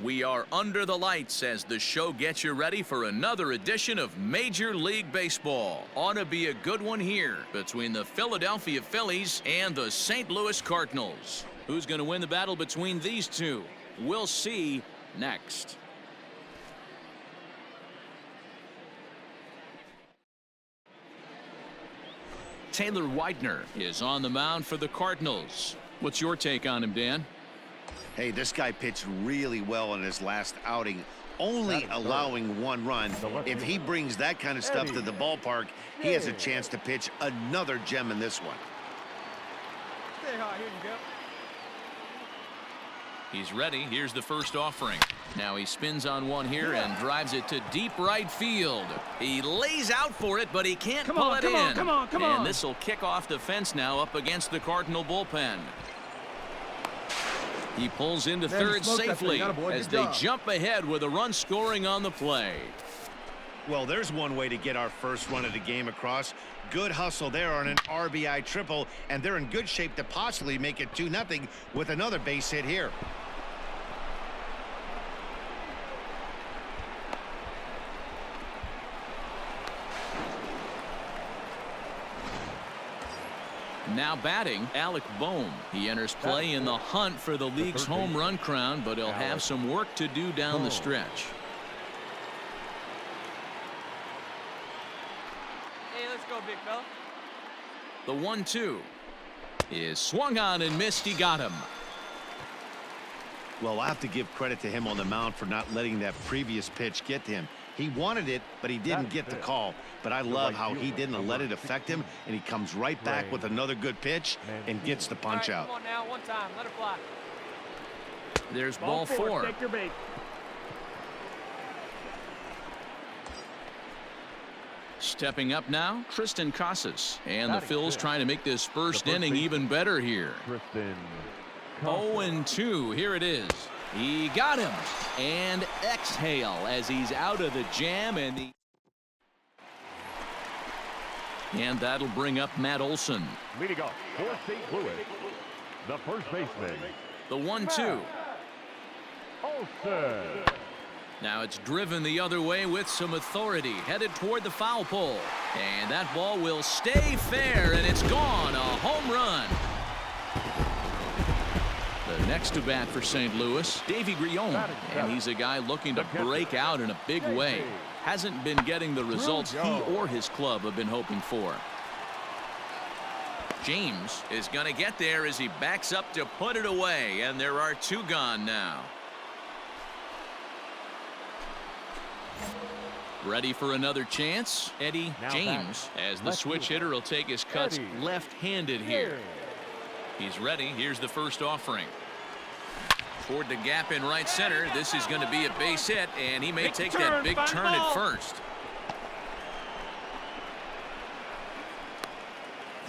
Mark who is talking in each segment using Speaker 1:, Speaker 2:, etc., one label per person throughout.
Speaker 1: We are under the lights as the show gets you ready for another edition of Major League Baseball. Ought to be a good one here between the Philadelphia Phillies and the St. Louis Cardinals. Who's going to win the battle between these two? We'll see next. Taylor Widener is on the mound for the Cardinals. What's your take on him, Dan?
Speaker 2: Hey, this guy pitched really well in his last outing, only allowing 1 run. If he brings that kind of stuff to the ballpark, he has a chance to pitch another gem in this one.
Speaker 3: Stay high, here you go.
Speaker 1: He's ready. Here's the first offering. Now he spins on one here and drives it to deep right field. He lays out for it, but he can't pull it in.
Speaker 3: Come on.
Speaker 1: And this will kick off the fence now up against the Cardinal bullpen. He pulls into third safely as they jump ahead with a run scoring on the play.
Speaker 2: Well, there's one way to get our first run of the game across. Good hustle there on an RBI triple, and they're in good shape to possibly make it 2-0 with another base hit here.
Speaker 1: Now batting, Alec Bohm. He enters play in the hunt for the league's home run crown, but he'll have some work to do down the stretch.
Speaker 3: Hey, let's go, big fella.
Speaker 1: The 1-2 is swung on and missed. He got him.
Speaker 2: Well, I have to give credit to him on the mound for not letting that previous pitch get to him. He wanted it, but he didn't get the call. But I love how he didn't let it affect him, and he comes right back with another good pitch and gets the punch out.
Speaker 3: Come on now, one time, let it fly.
Speaker 1: There's ball 4.
Speaker 3: Take your bait.
Speaker 1: Stepping up now, Tristan Casas. And the Phils trying to make this first inning even better here. 0-2. Here it is. He got him. And exhale as he's out of the jam. And that'll bring up Matt Olson.
Speaker 4: Leading off for St. Louis, the first baseman.
Speaker 1: The 1-2.
Speaker 4: Olson.
Speaker 1: Now it's driven the other way with some authority, headed toward the foul pole. And that ball will stay fair, and it's gone. A home run. The next to bat for St. Louis, Davy Grion, and he's a guy looking to break out in a big way. Hasn't been getting the results he or his club have been hoping for. James is going to get there as he backs up to put it away, and there are 2 gone now. Ready for another chance, Eddie James, as the switch hitter will take his cuts left-handed here. He's ready. Here's the first offering. Toward the gap in right center. This is going to be a base hit, and he may take that big turn at first.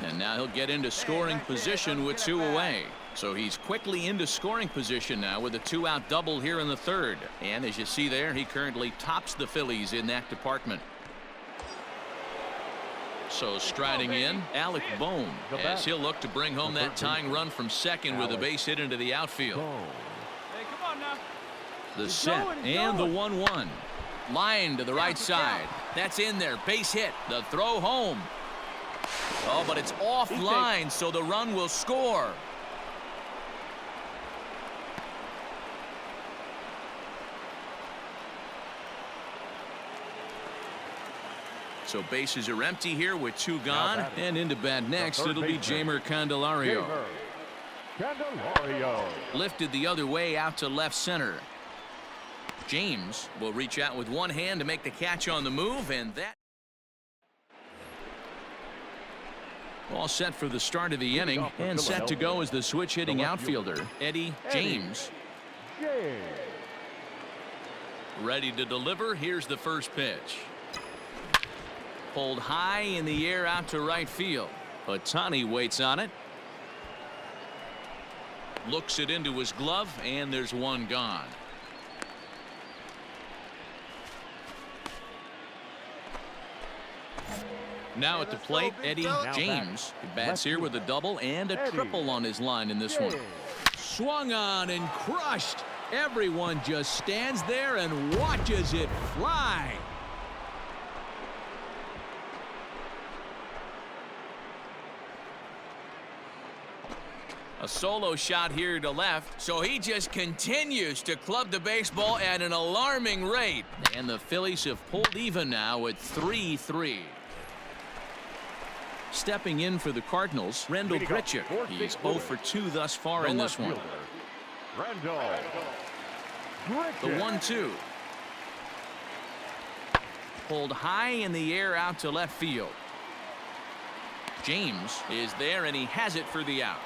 Speaker 1: And now he'll get into scoring position with 2 away. So he's quickly into scoring position now with a 2-out double here in the 3rd. And as you see there, he currently tops the Phillies in that department. So striding in, Alec Bohm, as he'll look to bring home that tying run from second with a base hit into the outfield.
Speaker 3: Hey, come on now.
Speaker 1: The set and the 1-1. Line to the right side. That's in there. Base hit. The throw home. Oh, but it's offline, so the run will score. So bases are empty here with 2 gone. And into bat next, it'll be Jeimer Candelario. Lifted the other way out to left center. James will reach out with one hand to make the catch on the move, and that all set for the start of the inning, and set to go as the switch hitting outfielder, Eddie James. Ready to deliver. Here's the first pitch. Pulled high in the air out to right field. Ohtani waits on it. Looks it into his glove, and there's 1 gone. Now at the plate, Eddie James. He bats here with a double and a triple on his line in this one. Swung on and crushed. Everyone just stands there and watches it fly. A solo shot here to left, so he just continues to club the baseball at an alarming rate. And the Phillies have pulled even now at 3-3. Stepping in for the Cardinals, Rendell Grichuk. He's 0 for 2 thus far in this one. The 1-2. Pulled high in the air out to left field. James is there, and he has it for the out.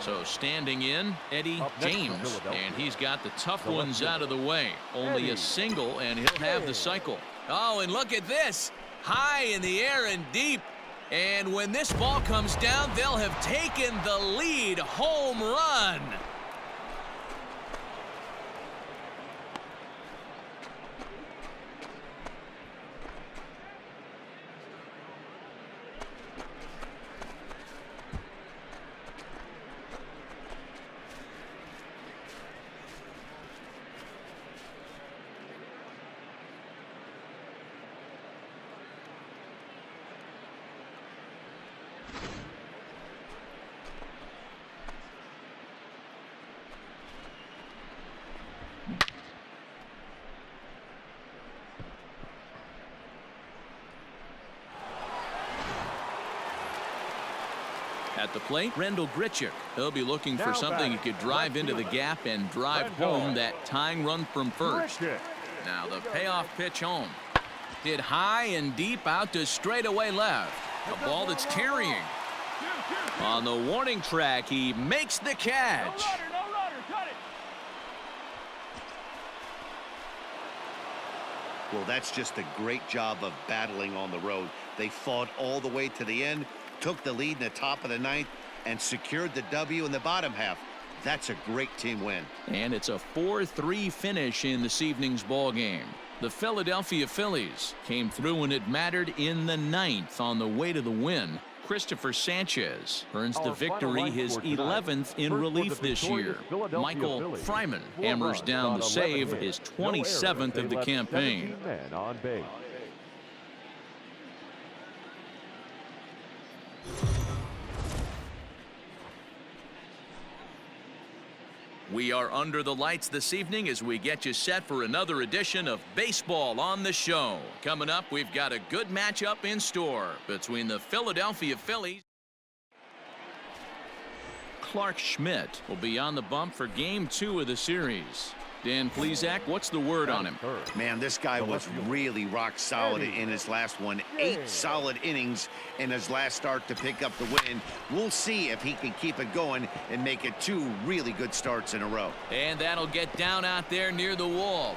Speaker 1: So standing in, Eddie James, and he's got the tough ones out of the way. Only a single, and he'll have the cycle. Oh, and look at this. High in the air and deep. And when this ball comes down, they'll have taken the lead. Home run. At the plate, Rendell Grichuk. He'll be looking for something he could drive into the gap and drive home that tying run from first. Now the payoff pitch home. Hit high and deep out to straightaway left. A ball that's carrying. On the warning track, he makes the catch.
Speaker 2: Well, that's just a great job of battling on the road. They fought all the way to the end, took the lead in the top of the ninth, and secured the W in the bottom half. That's a great team win. And it's a 4-3 finish in this evening's ball game. The Philadelphia Phillies came through when it mattered in the ninth on the way to the win. Christopher Sanchez earns the victory, his 11th in relief this year. Michael Fryman hammers down the save, his 27th of the campaign. We are under the lights this evening as we get you set for another edition of Baseball on the Show. Coming up, we've got a good matchup in store between the Philadelphia Phillies. Clark Schmidt will be on the bump for Game 2 of the series. Dan Plesac, what's the word on him? Man, this guy was really rock solid in his last one. 8 solid innings in his last start to pick up the win. We'll see if he can keep it going and make it 2 really good starts in a row.
Speaker 1: And that'll get down out there near the wall.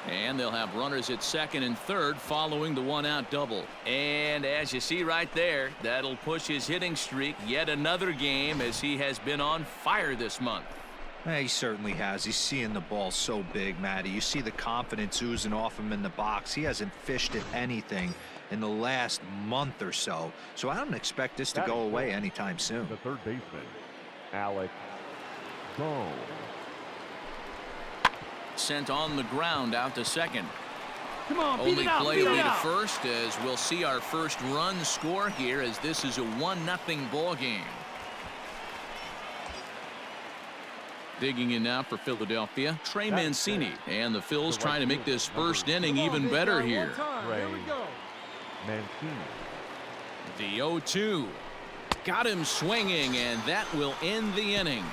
Speaker 1: And they'll have runners at second and third following the 1-out double. And as you see right there, that'll push his hitting streak yet another game as he has been on fire this month.
Speaker 5: He certainly has. He's seeing the ball so big, Matty. You see the confidence oozing off him in the box. He hasn't fished at anything in the last month or so. So I don't expect this to go away anytime soon.
Speaker 4: The third baseman, Alex Bohm.
Speaker 1: Sent on the ground out to second.
Speaker 3: Come on,
Speaker 1: Only play will be to first as we'll see our first run score here as this is a 1-0 ball game. Digging in now for Philadelphia, Trey Mancini, and the Phils trying to make this first inning even better here. The 0-2 got him swinging, and that will end the inning.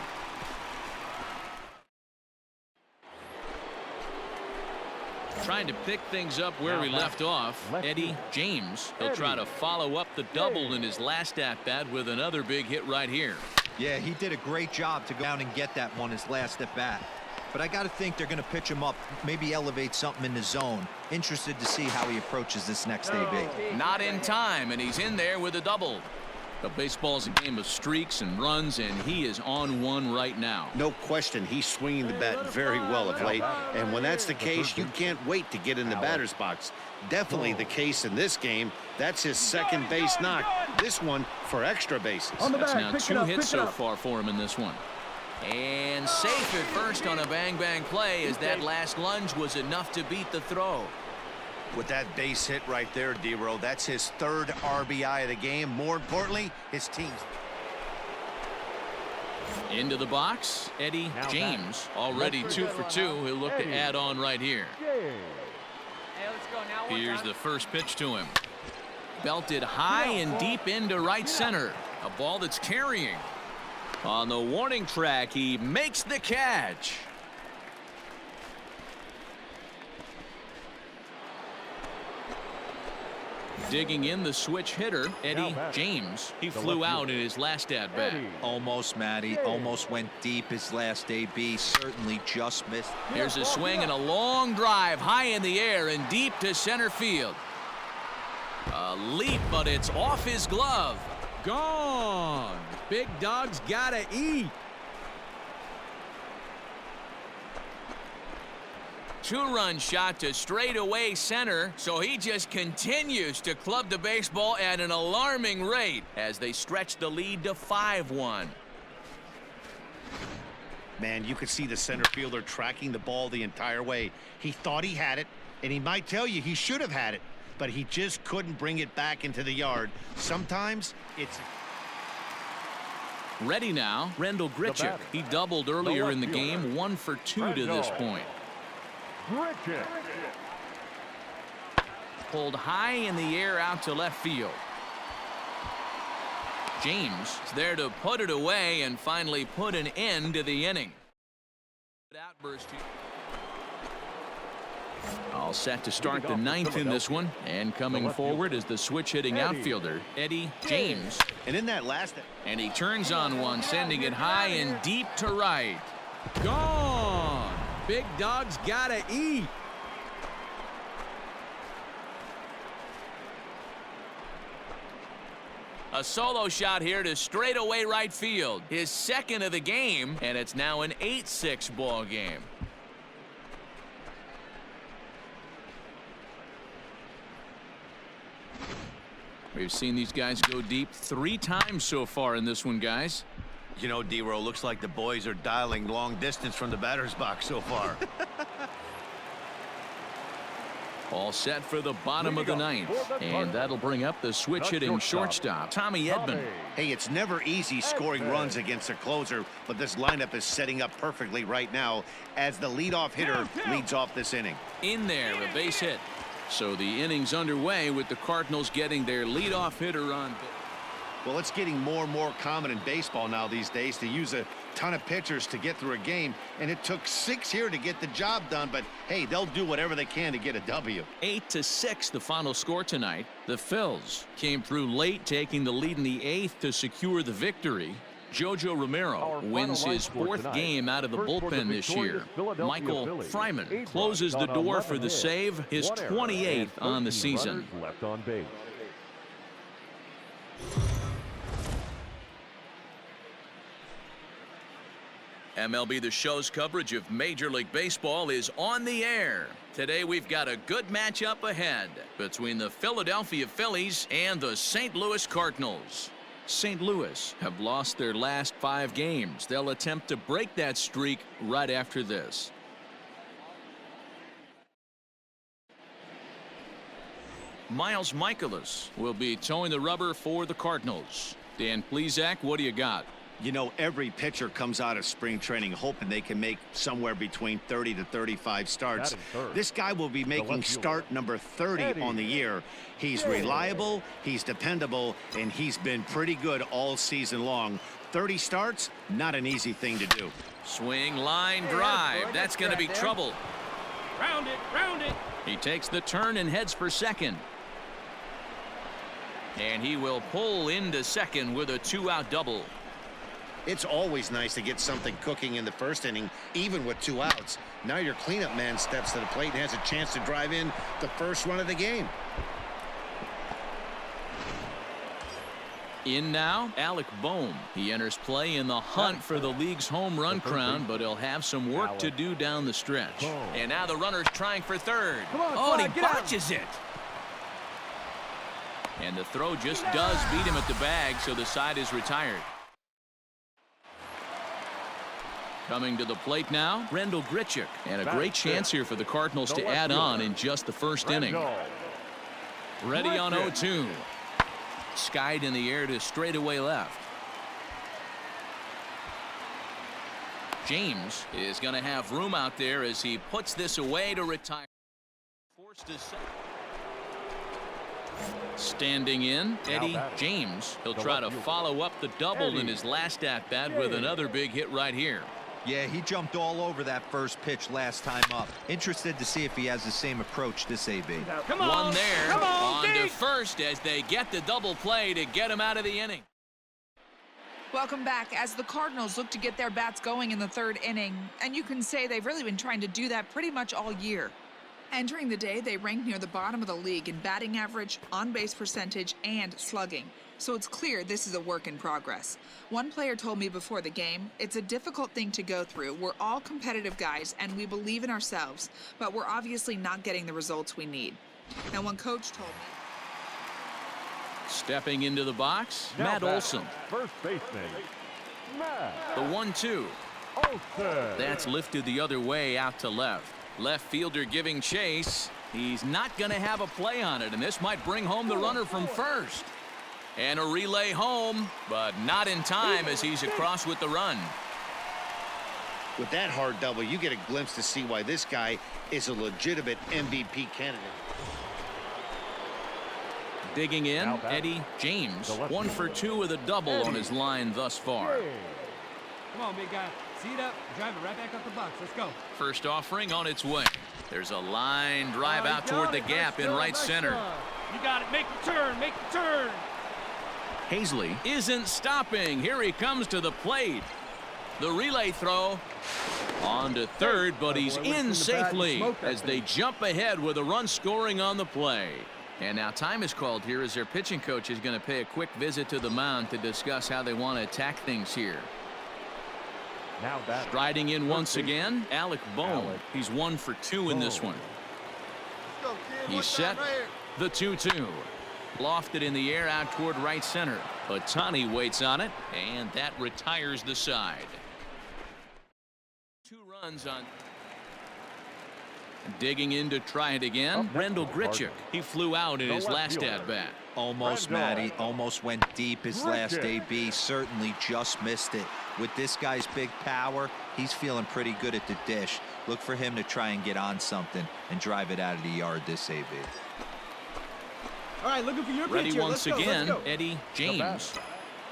Speaker 1: Trying to pick things up where he left off, Eddie James. He'll try to follow up the double in his last at-bat with another big hit right here.
Speaker 5: Yeah, he did a great job to go down and get that one his last at bat. But I got to think they're going to pitch him up, maybe elevate something in the zone. Interested to see how he approaches this next AB.
Speaker 1: Not in time, and he's in there with a double. But baseball's a game of streaks and runs, and he is on one right now.
Speaker 2: No question, he's swinging the bat very well of late. And when that's the case, you can't wait to get in the batter's box. Definitely the case in this game. That's his second base knock. This one for extra bases.
Speaker 1: That's now 2 hits so far for him in this one. And safe at first on a bang-bang play, as that last lunge was enough to beat the throw.
Speaker 2: With that base hit right there, D-Row, that's his 3rd RBI of the game. More importantly, his team's.
Speaker 1: Into the box, Eddie James, already 2 for 2. He'll look to add on right here.
Speaker 3: Hey, let's go now.
Speaker 1: Here's the first pitch to him. Belted high and deep into right center. A ball that's carrying. On the warning track, he makes the catch. Digging in the switch hitter, Eddie James. He flew out in his last at-bat.
Speaker 5: Almost, Matty. Almost went deep his last AB. Certainly just missed.
Speaker 1: Here's a swing and a long drive high in the air and deep to center field. A leap, but it's off his glove. Gone. Big dog's gotta eat. 2-run shot to straightaway center, so he just continues to club the baseball at an alarming rate as they stretch the lead to 5-1.
Speaker 2: Man, you could see the center fielder tracking the ball the entire way. He thought he had it, and he might tell you he should have had it, but he just couldn't bring it back into the yard. Sometimes it's...
Speaker 1: Ready now, Rendell Gritchick. He doubled earlier in the game, 1 for 2 to this point. Pulled high in the air out to left field. James is there to put it away and finally put an end to the inning. Outburst. All set to start the 9th in this one, and coming forward is the switch-hitting outfielder, Eddie James.
Speaker 2: And in that last...
Speaker 1: And he turns on one, sending it high and deep to right. Gone! Big dog's gotta eat. A solo shot here to straightaway right field. His 2nd of the game, and it's now an 8-6 ball game. We've seen these guys go deep 3 times so far in this one, guys.
Speaker 2: You know, D-Row, looks like the boys are dialing long distance from the batter's box so far.
Speaker 1: All set for the bottom of the 9th, and that'll bring up the switch-hitting shortstop, Tommy Edman.
Speaker 2: Hey, it's never easy scoring runs against a closer, but this lineup is setting up perfectly right now as the leadoff hitter leads off this inning.
Speaker 1: In there, a base hit. So the inning's underway with the Cardinals getting their leadoff hitter on.
Speaker 2: Well, it's getting more and more common in baseball now these days to use a ton of pitchers to get through a game, and it took 6 here to get the job done, but hey, they'll do whatever they can to get a W.
Speaker 1: 8-6 the final score tonight. The Phils came through late, taking the lead in the 8th to secure the victory. Jojo Romero wins his 4th game out of the bullpen this year. Michael Fryman closes the door for the save, his 28th on the season.
Speaker 4: Left on base.
Speaker 1: MLB The Show's coverage of Major League Baseball is on the air. Today we've got a good matchup ahead between the Philadelphia Phillies and the St. Louis Cardinals. St. Louis have lost their last 5 games. They'll attempt to break that streak right after this. Miles Mikolas will be towing the rubber for the Cardinals. Dan Plesac, what do you got?
Speaker 2: You know, every pitcher comes out of spring training hoping they can make somewhere between 30 to 35 starts. This guy will be making start number 30 on the year. He's reliable, he's dependable, and he's been pretty good all season long. 30 starts, not an easy thing to do.
Speaker 1: Swing, line, drive. That's going to be trouble.
Speaker 3: Round it, round it.
Speaker 1: He takes the turn and heads for second. And he will pull into second with a 2-out double.
Speaker 2: It's always nice to get something cooking in the first inning, even with 2 outs. Now your cleanup man steps to the plate and has a chance to drive in the first run of the game.
Speaker 1: In now, Alec Bohm. He enters play in the hunt for the league's home run crown, but he'll have some work to do down the stretch. And now the runner's trying for third. Oh, and he botches it. And the throw just does beat him at the bag, so the side is retired. Coming to the plate now, Rendell Grichuk. And a great chance here for the Cardinals to add on in just the first inning. Ready on 0-2. Skied in the air to straightaway left. James is going to have room out there as he puts this away to retire. Forced to set. Standing in, Eddie James. He'll try to follow up the double in his last at-bat with another big hit right here.
Speaker 5: Yeah, he jumped all over that first pitch last time up. Interested to see if he has the same approach this AB.
Speaker 3: Come on.
Speaker 1: One there.
Speaker 3: Come on
Speaker 1: to first as they get the double play to get him out of the inning.
Speaker 6: Welcome back as the Cardinals look to get their bats going in the third inning. And you can say they've really been trying to do that pretty much all year. Entering the day, they ranked near the bottom of the league in batting average, on-base percentage, and slugging. So it's clear this is a work in progress. One player told me before the game, it's a difficult thing to go through. We're all competitive guys, and we believe in ourselves, but we're obviously not getting the results we need. Now, one coach told me.
Speaker 1: Stepping into the box, Matt Olson.
Speaker 4: First baseman, Matt.
Speaker 1: The 1-2.
Speaker 4: Olson.
Speaker 1: That's lifted the other way out to left. Left fielder giving chase. He's not going to have a play on it, and this might bring home the runner from first. And a relay home, but not in time as he's across with the run.
Speaker 2: With that hard double, you get a glimpse to see why this guy is a legitimate MVP candidate.
Speaker 1: Digging in, Eddie James. 1 for 2 with a double on his line thus far.
Speaker 3: Come on, big guy. Seat up. Drive it right back up the box. Let's go.
Speaker 1: First offering on its way. There's a line drive out toward the gap in right center.
Speaker 3: You got it. Make the turn. Make the turn.
Speaker 1: Hazley isn't stopping. Here he comes to the plate. The relay throw on to third, but he's in safely as they jump ahead with a run scoring on the play. And now time is called here as their pitching coach is going to pay a quick visit to the mound to discuss how they want to attack things here.
Speaker 4: Now
Speaker 1: striding in once again, Alec Bohm. He's 1 for 2 in this one. He's set. The 2-2. Lofted in the air out toward right center. Ohtani waits on it, and that retires the side. 2 runs on. Digging in to try it again, Rendell Grichuk. He flew out in his last at-bat.
Speaker 5: Almost, Matty. Almost went deep his last AB. Certainly just missed it. With this guy's big power, he's feeling pretty good at the dish. Look for him to try and get on something and drive it out of the yard this AB.
Speaker 3: All right, looking for your pitch.
Speaker 1: Ready
Speaker 3: here.
Speaker 1: once again, let's go. Eddie James.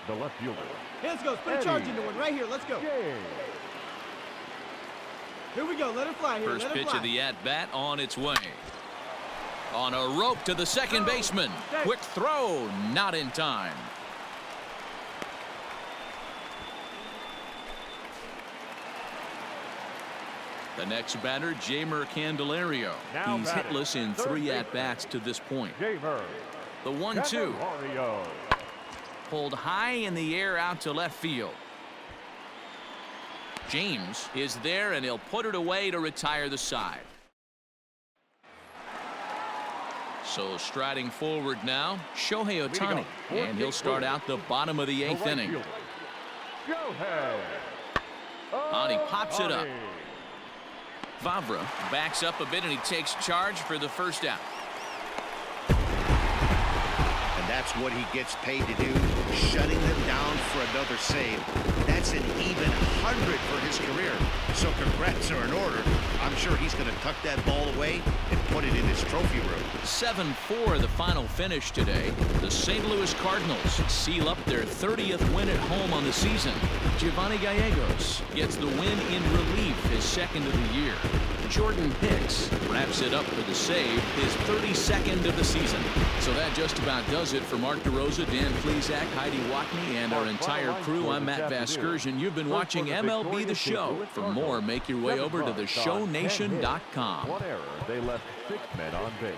Speaker 4: The left fielder.
Speaker 3: Hey, let's go. Put a charge into one right here. Let's go. Here we go. Let it fly here.
Speaker 1: First pitch of the at-bat on its way. On a rope to the second baseman. Quick throw, not in time. The next batter, Jeimer Candelario. He's hitless in 3 at-bats to this point. The 1-2. Pulled high in the air out to left field. James is there, and he'll put it away to retire the side. So striding forward now, Shohei Ohtani, and he'll start out the bottom of the 8th inning. Ohtani pops it up. Vavra backs up a bit, and he takes charge for the first out.
Speaker 2: And that's what he gets paid to do, shutting them down for another save. That's an even 100 for his career. So congrats are in order. I'm sure he's going to tuck that ball away and put it in his trophy room.
Speaker 1: 7-4 the final finish today. The St. Louis Cardinals seal up their 30th win at home on the season. Giovanni Gallegos gets the win in relief, his 2nd of the year. Jordan Hicks wraps it up for the save, his 32nd of the season. So that just about does it for Mark DeRosa, Dan Plesac, Heidi Watney, and our entire crew. I'm Matt Vasgersian. You've been watching MLB The Show. For more, make your way over to theshownation.com.
Speaker 4: One error, they left 6 men on base.